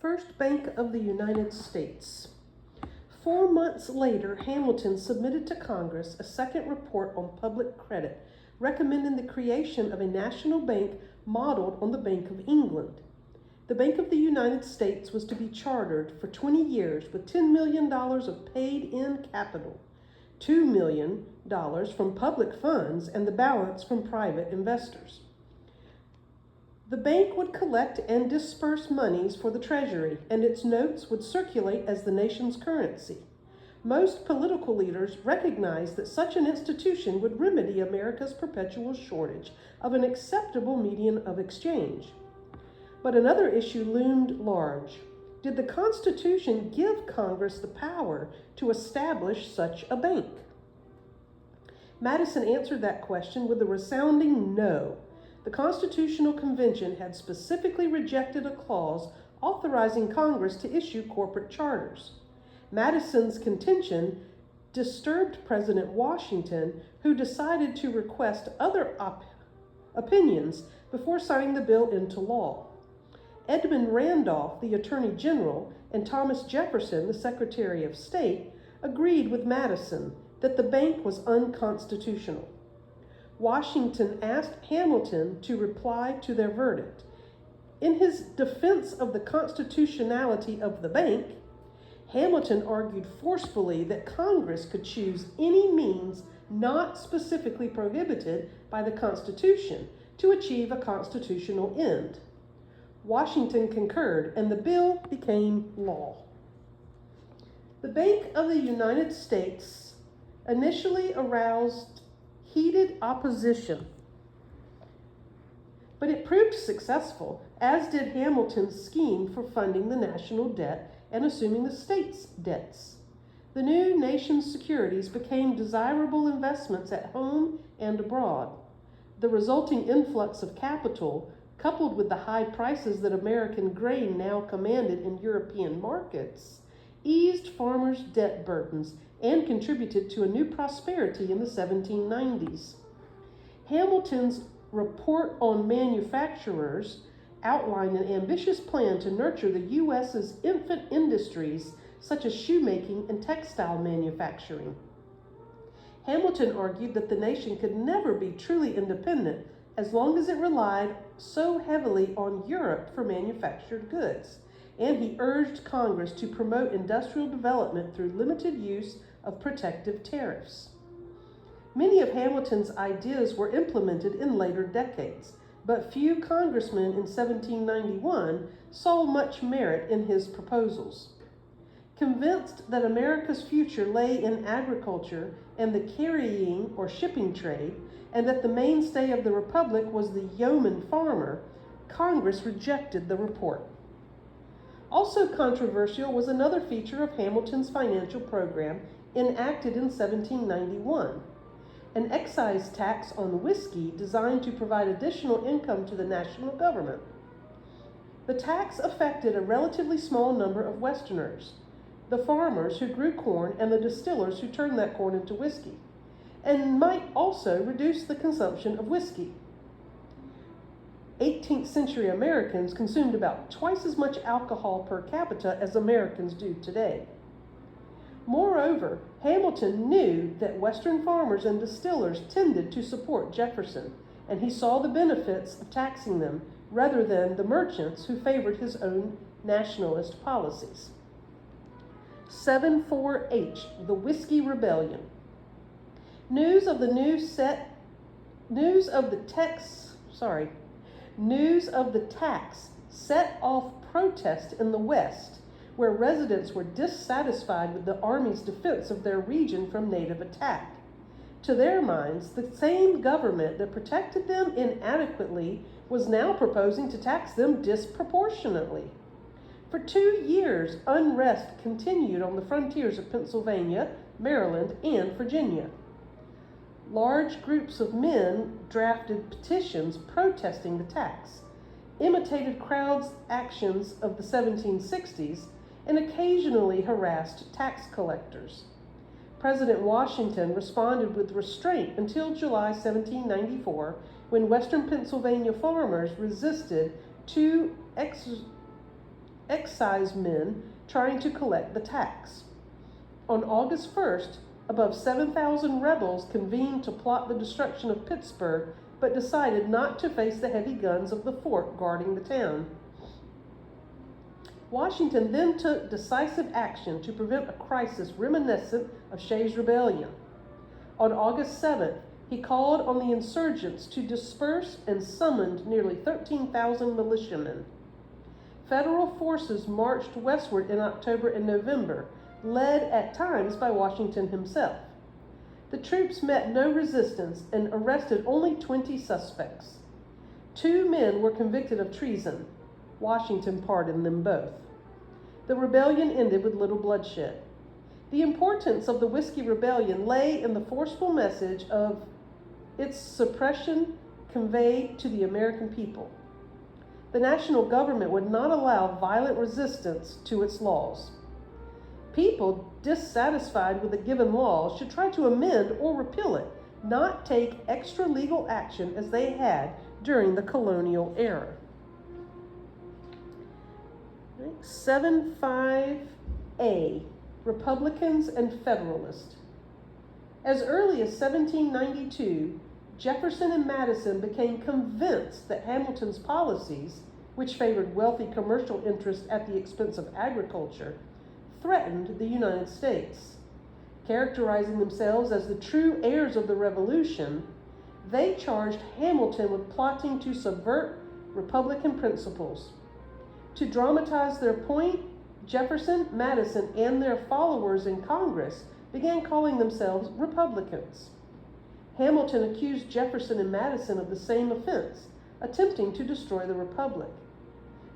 First Bank of the United States. 4 months later, Hamilton submitted to Congress a second report on public credit, recommending the creation of a national bank modeled on the Bank of England. The Bank of the United States was to be chartered for 20 years with $10 million of paid-in capital, $2 million from public funds, and the balance from private investors. The bank would collect and disperse monies for the Treasury, and its notes would circulate as the nation's currency. Most political leaders recognized that such an institution would remedy America's perpetual shortage of an acceptable medium of exchange. But another issue loomed large. Did the Constitution give Congress the power to establish such a bank? Madison answered that question with a resounding no. The Constitutional Convention had specifically rejected a clause authorizing Congress to issue corporate charters. Madison's contention disturbed President Washington, who decided to request other opinions before signing the bill into law. Edmund Randolph, the Attorney General, and Thomas Jefferson, the Secretary of State, agreed with Madison that the bank was unconstitutional. Washington asked Hamilton to reply to their verdict. In his defense of the constitutionality of the bank, Hamilton argued forcefully that Congress could choose any means not specifically prohibited by the Constitution to achieve a constitutional end. Washington concurred, and the bill became law. The Bank of the United States initially aroused heated opposition, but it proved successful, as did Hamilton's scheme for funding the national debt and assuming the state's debts. The new nation's securities became desirable investments at home and abroad. The resulting influx of capital, coupled with the high prices that American grain now commanded in European markets, eased farmers' debt burdens and contributed to a new prosperity in the 1790s. Hamilton's report on manufacturers outlined an ambitious plan to nurture the U.S.'s infant industries such as shoemaking and textile manufacturing. Hamilton argued that the nation could never be truly independent as long as it relied so heavily on Europe for manufactured goods, and he urged Congress to promote industrial development through limited use of protective tariffs. Many of Hamilton's ideas were implemented in later decades, but few congressmen in 1791 saw much merit in his proposals. Convinced that America's future lay in agriculture and the carrying or shipping trade, and that the mainstay of the Republic was the yeoman farmer, Congress rejected the report. Also controversial was another feature of Hamilton's financial program enacted in 1791, an excise tax on whiskey designed to provide additional income to the national government. The tax affected a relatively small number of Westerners, the farmers who grew corn and the distillers who turned that corn into whiskey, and might also reduce the consumption of whiskey. 18th century Americans consumed about twice as much alcohol per capita as Americans do today. Moreover, Hamilton knew that Western farmers and distillers tended to support Jefferson, and he saw the benefits of taxing them rather than the merchants who favored his own nationalist policies. 7-4H, the Whiskey Rebellion. News of the tax set off protest in the West, where residents were dissatisfied with the Army's defense of their region from native attack. To their minds, the same government that protected them inadequately was now proposing to tax them disproportionately. For 2 years, unrest continued on the frontiers of Pennsylvania, Maryland, and Virginia. Large groups of men drafted petitions protesting the tax, imitated crowds' actions of the 1760s, and occasionally harassed tax collectors. President Washington responded with restraint until July 1794, when Western Pennsylvania farmers resisted two excisemen trying to collect the tax. On August 1st, above 7,000 rebels convened to plot the destruction of Pittsburgh, but decided not to face the heavy guns of the fort guarding the town. Washington then took decisive action to prevent a crisis reminiscent of Shays' Rebellion. On August 7th, he called on the insurgents to disperse and summoned nearly 13,000 militiamen. Federal forces marched westward in October and November, led at times by Washington himself. The troops met no resistance and arrested only 20 suspects. 2 men were convicted of treason. Washington pardoned them both. The rebellion ended with little bloodshed. The importance of the Whiskey Rebellion lay in the forceful message of its suppression conveyed to the American people. The national government would not allow violent resistance to its laws. People dissatisfied with a given law should try to amend or repeal it, not take extra legal action as they had during the colonial era. 7.5a, Republicans and Federalists. As early as 1792, Jefferson and Madison became convinced that Hamilton's policies, which favored wealthy commercial interests at the expense of agriculture, threatened the United States. Characterizing themselves as the true heirs of the Revolution, they charged Hamilton with plotting to subvert Republican principles. To dramatize their point, Jefferson, Madison, and their followers in Congress began calling themselves Republicans. Hamilton accused Jefferson and Madison of the same offense, attempting to destroy the Republic.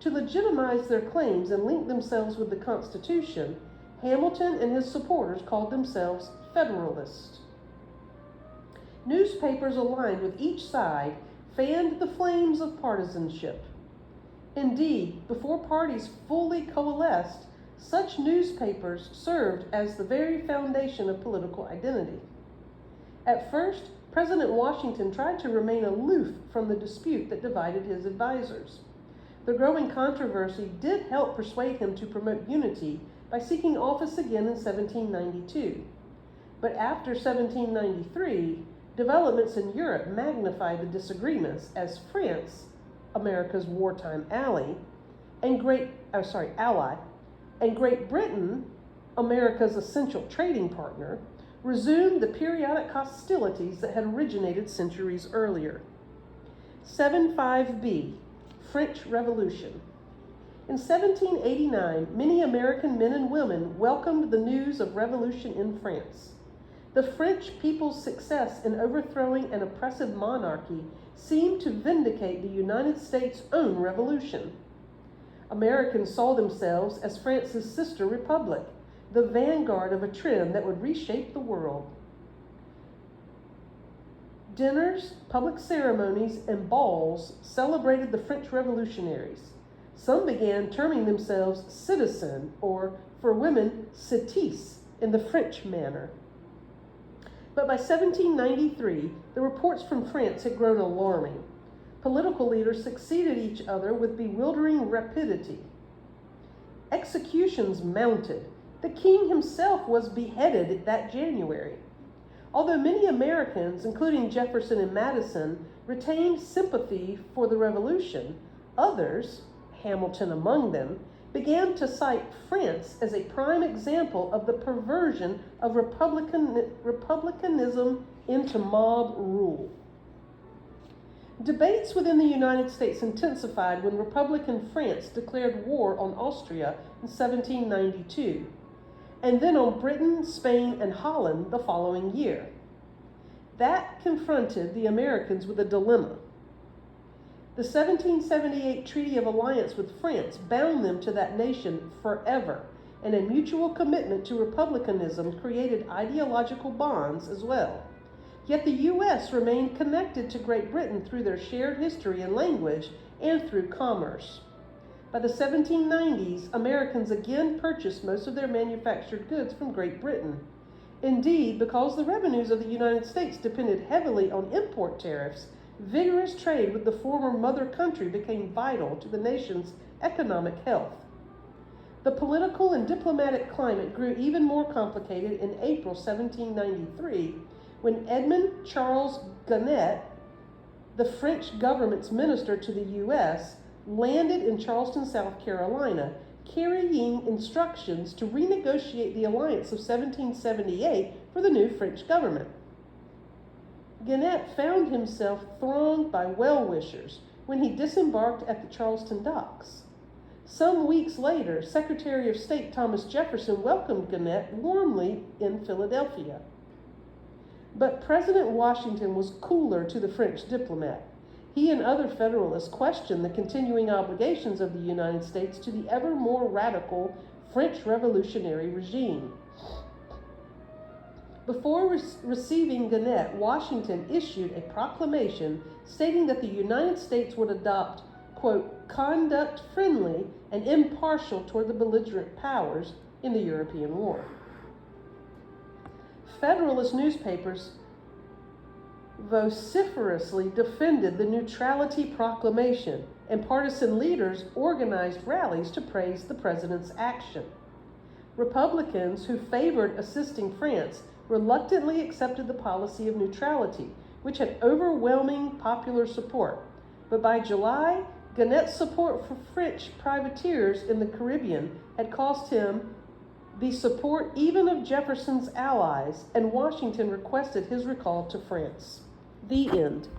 To legitimize their claims and link themselves with the Constitution, Hamilton and his supporters called themselves Federalists. Newspapers aligned with each side fanned the flames of partisanship. Indeed, before parties fully coalesced, such newspapers served as the very foundation of political identity. At first, President Washington tried to remain aloof from the dispute that divided his advisors. The growing controversy did help persuade him to promote unity by seeking office again in 1792. But after 1793, developments in Europe magnified the disagreements as France, America's wartime ally, and Great Britain, America's essential trading partner, resumed the periodic hostilities that had originated centuries earlier. 7.5b, French Revolution. In 1789, many American men and women welcomed the news of revolution in France. The French people's success in overthrowing an oppressive monarchy seemed to vindicate the United States' own revolution. Americans saw themselves as France's sister republic, the vanguard of a trend that would reshape the world. Dinners, public ceremonies, and balls celebrated the French revolutionaries. Some began terming themselves citizen, or for women, citize, in the French manner. But by 1793, the reports from France had grown alarming. Political leaders succeeded each other with bewildering rapidity. Executions mounted. The king himself was beheaded that January. Although many Americans, including Jefferson and Madison, retained sympathy for the revolution, others, Hamilton among them, began to cite France as a prime example of the perversion of republicanism into mob rule. Debates within the United States intensified when Republican France declared war on Austria in 1792, and then on Britain, Spain, and Holland the following year. That confronted the Americans with a dilemma. The 1778 Treaty of Alliance with France bound them to that nation forever, and a mutual commitment to republicanism created ideological bonds as well. Yet the U.S. remained connected to Great Britain through their shared history and language and through commerce. By the 1790s, Americans again purchased most of their manufactured goods from Great Britain. Indeed, because the revenues of the United States depended heavily on import tariffs, vigorous trade with the former mother country became vital to the nation's economic health. The political and diplomatic climate grew even more complicated in April 1793 when Edmond Charles Gonnet, the French government's minister to the U.S., landed in Charleston, South Carolina, carrying instructions to renegotiate the alliance of 1778 for the new French government. Gonnet found himself thronged by well-wishers when he disembarked at the Charleston docks. Some weeks later, Secretary of State Thomas Jefferson welcomed Gonnet warmly in Philadelphia. But President Washington was cooler to the French diplomat. He and other Federalists questioned the continuing obligations of the United States to the ever more radical French revolutionary regime. Before receiving Gonnet, Washington issued a proclamation stating that the United States would adopt, quote, conduct friendly and impartial toward the belligerent powers in the European War. Federalist newspapers vociferously defended the Neutrality Proclamation, and partisan leaders organized rallies to praise the president's action. Republicans who favored assisting France reluctantly accepted the policy of neutrality, which had overwhelming popular support. But by July, Gonnet's support for French privateers in the Caribbean had cost him the support even of Jefferson's allies, and Washington requested his recall to France. The end.